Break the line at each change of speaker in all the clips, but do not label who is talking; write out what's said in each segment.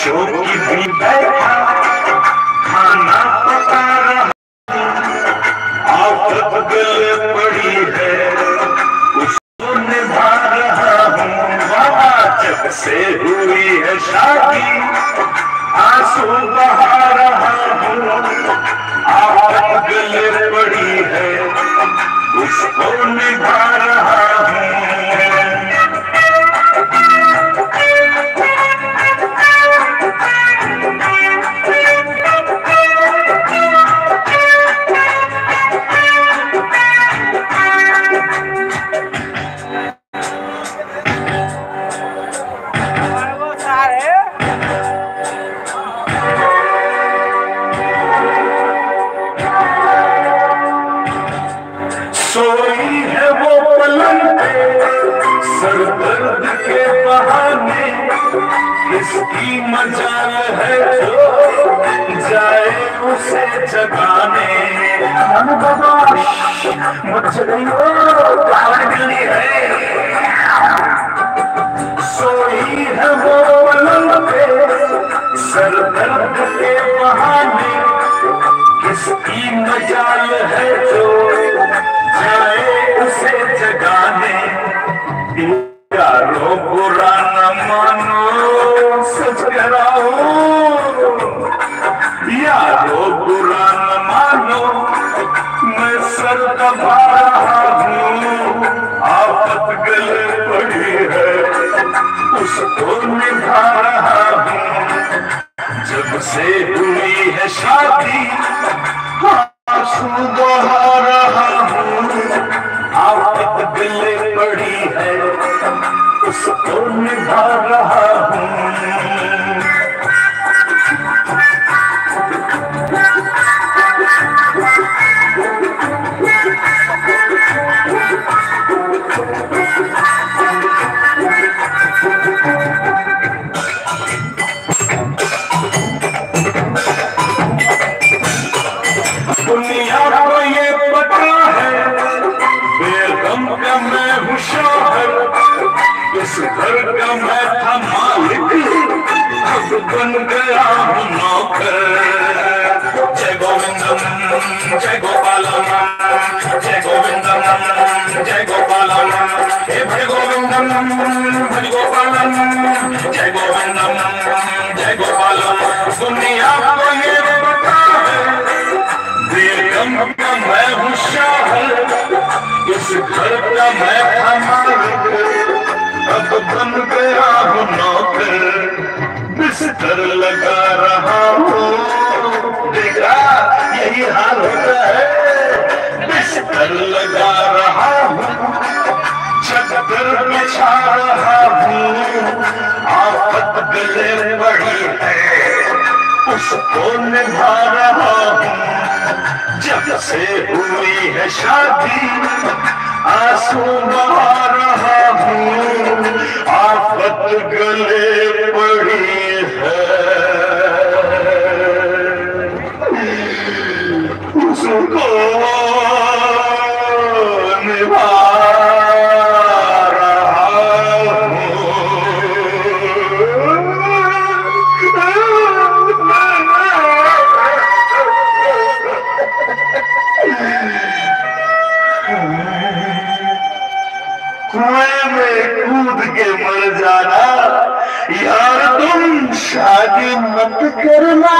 चौकी भी बैठा खाना पका रहा, आफत गले पड़ी है उसको निभा रहा हूँ। वहाँ जब से हुई है शादी आंसू बहा रहा हूँ, आफत गले पड़ी है उसको निभा रहा हूँ। सोई है वो पलंग पे सर दर्द के बहाने, किसकी मजाल है जो जाए उसे जगाने। सोई है वो पलंग पे सर दर्द के बहाने, किसकी मजाल है जो जाए उसे जगाने। यारो बुरा न मानो सच कह रहा हूँ, यारो बुरा न मानो मैं सर दबा रहा हूँ, आफत गले पड़ी है उसको निभा रहा हूँ। जब से हुई है शादी आंसू बहा रहा हूँ, आफत गले पड़ी है उसको निभा रहा हूँ। दुनिया को ये पता है बेगम का मैं हूँ शौहर, इस घर का मैं था मालिक अब बन गया हूँ नौकर। जय गोविंदम जय गोपालम, जय गोविंदम जय गोपालम, हे भज गोविंदम भज गोपालम, जय गोविंदम जय गोपालम। दुनिया को ये पता है बेगम का मैं हूँ शौहर, इस घर का मैं था मालिक अब बन गया हूँ नौकर। बिस्तर लगा रहा हूँ, देखा यही हाल होता है, बिस्तर लगा रहा हूँ, चद्दर बिछा रहा हूँ, आफत गले पड़ी है उसको निभा रहा हूँ। जब से हुई है शादी आंसू बहा रहा हूँ, आफत गले पड़ी है उसको निभा रहा हूँ। कुएं में कूद के मर जाना यार, तुम शादी मत करना,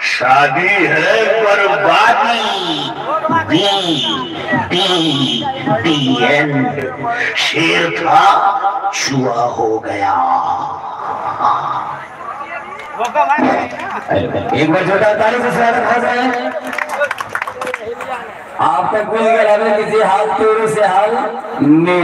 शादी है बर्बादी। दी एंड। शेर था चूहा हो गया। एक बार छोटा ताली से स्वागत हो जाए। आप तक मिल गया किसी हाथ तोड़े से हाल मेरा।